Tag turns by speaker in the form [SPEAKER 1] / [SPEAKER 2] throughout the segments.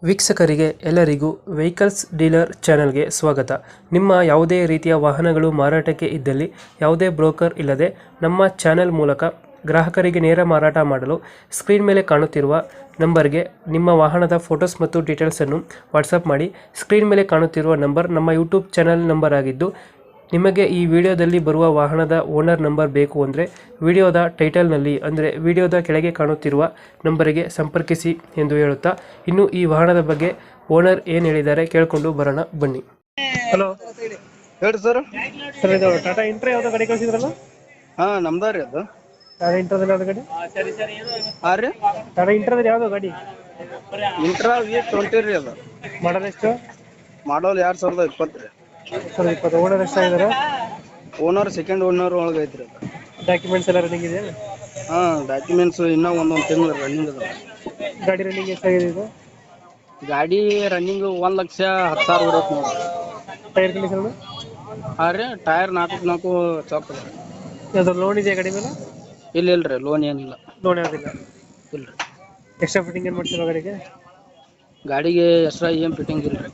[SPEAKER 1] ವೀಕ್ಷಕರಿಗೆ ಎಲ್ಲರಿಗೂ vehicles dealer ಚಾನೆಲ್ಗೆ ಸ್ವಾಗತ. ನಿಮ್ಮ ಯಾವುದೇ ರೀತಿಯ ವಾಹನಗಳು ಮಾರಾಟಕ್ಕೆ ಇದ್ದಲ್ಲಿ ಯಾವುದೇ ಬ್ರೋಕರ್ ಇಲ್ಲದೆ ನಮ್ಮ ಚಾನೆಲ್ ಮೂಲಕ ಗ್ರಾಹಕರಿಗೆ ನೇರ ಮಾರಾಟ ಮಾಡಲು ಸ್ಕ್ರೀನ್ ಮೇಲೆ ಕಾಣುತ್ತಿರುವ ನಂಬರ್ಗೆ ನಿಮ್ಮ ವಾಹನದ ಫೋಟೋಸ್ ಮತ್ತು ಡೀಟೇಲ್ಸನ್ನು ವಾಟ್ಸಪ್ ಮಾಡಿ. ಸ್ಕ್ರೀನ್ ಮೇಲೆ ಕಾಣುತ್ತಿರುವ ನಂಬರ್ ನಮ್ಮ ಯೂಟ್ಯೂಬ್ ಚಾನೆಲ್ ನಂಬರ್ ಆಗಿದ್ದು, ನಿಮಗೆ ಈ ವಿಡಿಯೋದಲ್ಲಿ ಬರುವ ವಾಹನದ ಓನರ್ ನಂಬರ್ ಬೇಕು ಅಂದರೆ ವಿಡಿಯೋದ ಟೈಟಲ್ನಲ್ಲಿ ಅಂದರೆ ವಿಡಿಯೋದ ಕೆಳಗೆ ಕಾಣುತ್ತಿರುವ ನಂಬರಿಗೆ ಸಂಪರ್ಕಿಸಿ ಎಂದು ಹೇಳುತ್ತಾ, ಇನ್ನು ಈ ವಾಹನದ ಬಗ್ಗೆ ಓನರ್ ಏನು ಹೇಳಿದ್ದಾರೆ ಕೇಳಿಕೊಂಡು ಬರೋಣ ಬನ್ನಿ. ಹಲೋ
[SPEAKER 2] ಹೇಳ್ರಿ ಸರ್.
[SPEAKER 1] ಸರ್, ಇದು ಟಾಟಾ ಇಂಟ್ರಾ ಯಾವುದೋ ಗಾಡಿ ಕಳಿಸಿದ್ರಲ್ಲ?
[SPEAKER 2] ಹಾ ನಮ್ದಾರಿ ಅದು.
[SPEAKER 1] ಟಾಟಾ ಇಂಟ್ರಾದಲ್ಲಿ ಯಾವ್ದು ಗಾಡಿ?
[SPEAKER 2] ಹಾ ರೀ,
[SPEAKER 1] ಟಾಟಾ ಇಂಟ್ರಾದಲ್ಲಿ ಯಾವ್ದು ಗಾಡಿ?
[SPEAKER 2] ಇಂಟ್ರಾ V20 ರೀ ಅದು.
[SPEAKER 1] ಮಾಡಲ್ ಎಷ್ಟು?
[SPEAKER 2] ಮಾಡಲ್ 2020 ರೀ.
[SPEAKER 1] ಸರ್, 20 ಓನರ್ ಎಷ್ಟಾಗಿದ್ದಾರೆ?
[SPEAKER 2] ಓನರ್ ಸೆಕೆಂಡ್ ಓನರ್ ಒಳಗೆ ಐತ್ರಿ ಅದು.
[SPEAKER 1] ಡಾಕ್ಯುಮೆಂಟ್ಸ್ ಎಲ್ಲ ರನ್ನಿಂಗ್ ಇದೆ?
[SPEAKER 2] ಹಾ ಡಾಕ್ಯುಮೆಂಟ್ಸ್ ಇನ್ನೂ ಒಂದೊಂದು ತಿಂಗಳು ರನ್ನಿಂಗ್ ಅದ.
[SPEAKER 1] ಗಾಡಿ ರನ್ನಿಂಗ್ ಎಷ್ಟಾಗಿದೆ ಇದು?
[SPEAKER 2] ಗಾಡಿ ರನ್ನಿಂಗ್ 1,10,000 ಬರುತ್ತೆ ನೋಡಿ.
[SPEAKER 1] Tyre condition?
[SPEAKER 2] ಹಾ ರೀ, ಟೈರ್ 4 ಚಾಕ್ ಅದ.
[SPEAKER 1] ಯಾವ್ದು ಲೋನ್ ಇದೆಯಾ ಗಾಡಿ ಮೇಲೆ?
[SPEAKER 2] ಇಲ್ರಿ, ಲೋನ್ ಏನಿಲ್ಲ.
[SPEAKER 1] ಲೋನ್ ಯಾವುದಿಲ್ಲ?
[SPEAKER 2] ಇಲ್ರಿ.
[SPEAKER 1] ಎಕ್ಸ್ಟ್ರಾ ಫಿಟ್ಟಿಂಗ್ ಏನು ಮಾಡ್ತಿರೋ ಗಾಡಿಗೆ?
[SPEAKER 2] ಗಾಡಿಗೆ ಎಕ್ಸ್ಟ್ರಾ ಏನ್ ಫಿಟ್ಟಿಂಗ್ ಇಲ್ರಿ.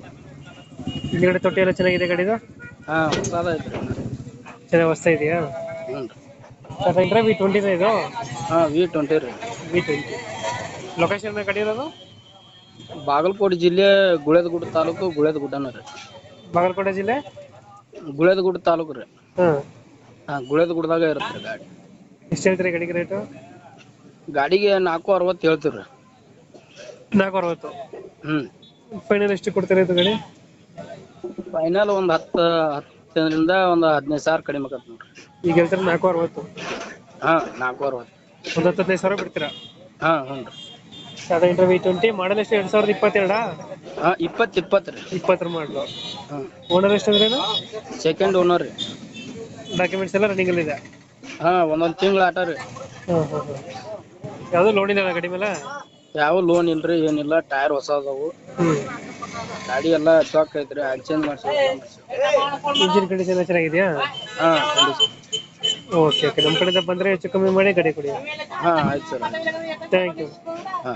[SPEAKER 1] ಹಿಂದ್ಗಡೆ ತೊಟ್ಟಿ ಎಲ್ಲ ಚೆನ್ನಾಗಿದೆ ಗಾಡಿದು?
[SPEAKER 2] ಹಾ ಹೊಸಾದ ಐತ್ರಿ.
[SPEAKER 1] ಚೆನ್ನಾಗಿ ಹೊಸ್ತಾ ಇದೆಯಾ?
[SPEAKER 2] ಹ್ಞೂ ರೀ.
[SPEAKER 1] ಟಾಟಾ ಇಂಟ್ರಾ V20 ಇದು?
[SPEAKER 2] ಹಾ V20 ರೀ.
[SPEAKER 1] V20. ಲೊಕೇಶನ್ ಗಾಡಿ ಇರೋದು?
[SPEAKER 2] ಬಾಗಲಕೋಟೆ ಜಿಲ್ಲೆ ಗುಳೇದಗುಡ್ಡ ತಾಲೂಕು, ಗುಳೇದಗುಡ್ಡನ ರೀ.
[SPEAKER 1] ಬಾಗಲಕೋಟೆ ಜಿಲ್ಲೆ
[SPEAKER 2] ಗುಳೇದಗುಡ್ಡ ತಾಲೂಕು ರೀ.
[SPEAKER 1] ಹಾಂ.
[SPEAKER 2] ಹಾ ಗುಳೇದಗುಡ್ಡದಾಗ ಇರುತ್ತೆ ರೀ ಗಾಡಿ.
[SPEAKER 1] ಎಷ್ಟು ಹೇಳ್ತೀರಿ ಗಾಡಿಗೆ ರೇಟು?
[SPEAKER 2] ಗಾಡಿಗೆ 460 ಹೇಳ್ತೀವಿ ರೀ.
[SPEAKER 1] 460.
[SPEAKER 2] ಹ್ಮ್.
[SPEAKER 1] ಫೈನಲ್ ಎಷ್ಟು ಕೊಡ್ತೀರಾ ಇದು ಗಾಡಿ?
[SPEAKER 2] ಫೈನಲ್ ಒಂದು 10ರಿಂದ ಒಂದು 15,000 ಕಡಿಮೆ ಆಗತ್ತೆ ನೋಡ್ರಿ.
[SPEAKER 1] ಈಗ ಹೇಳ್ತಾರೆ 460.
[SPEAKER 2] ಹಾ 460.
[SPEAKER 1] ಒಂದು 10-15 ಸಾವಿರ ಬಿಡ್ತೀರಾ?
[SPEAKER 2] ಹಾ ಹ್ಞೂ ರೀ.
[SPEAKER 1] ಟಾಟಾ ಇಂಟ್ರಾ V20 ಮಾಡಲ್ ಎಷ್ಟು? 2022?
[SPEAKER 2] ಹಾ 20 ರೀ.
[SPEAKER 1] 20 ಮಾಡಲು.
[SPEAKER 2] ಹ್ಮ್.
[SPEAKER 1] ಓನರ್ ಎಷ್ಟು ಅಂದ್ರೇನು?
[SPEAKER 2] ಸೆಕೆಂಡ್ ಓನರ್ ರೀ.
[SPEAKER 1] ಡಾಕ್ಯುಮೆಂಟ್ಸ್ ಎಲ್ಲ ರನ್ನಿಂಗ್ ಅಲ್ಲಿ ಇದೆ?
[SPEAKER 2] ಹಾ ಒಂದೊಂದು ತಿಂಗಳ ಆಟ ರೀ.
[SPEAKER 1] ಹಾಂ ಹಾಂ ಹಾಂ. ಯಾವುದೋ ಲೋನ್ ಇಲ್ಲ ಗಾಡಿ ಮೇಲೆ?
[SPEAKER 2] ಯಾವ ಲೋನ್ ಇಲ್ರಿ, ಏನಿಲ್ಲ. ಟೈರ್ ಹೊಸ ಅದಾವು.
[SPEAKER 1] ಹ್ಞೂ.
[SPEAKER 2] ಗಾಡಿ ಎಲ್ಲ ಸ್ಟಾಕ್ ಐತ್ರಿ, ಎಕ್ಸ್ಚೇಂಜ್ ಮಾಡ್ಸಿ.
[SPEAKER 1] ಇಂಜಿನ್ ಕಂಡೀಷನ್ ಚೆನ್ನಾಗಿದೆಯಾ?
[SPEAKER 2] ಹಾ ಕಂಡೀಷನ್.
[SPEAKER 1] ಓಕೆ ಓಕೆ, ನಮ್ಮ ಕಡೆಯಿಂದ ಬಂದರೆ ಹೆಚ್ಚು ಕಮ್ಮಿ ಮಾಡಿ ಗಾಡಿ ಕೊಡಿ.
[SPEAKER 2] ಹಾ ಆಯ್ತು ಸರ್.
[SPEAKER 1] Thank you.
[SPEAKER 2] ಹಾ.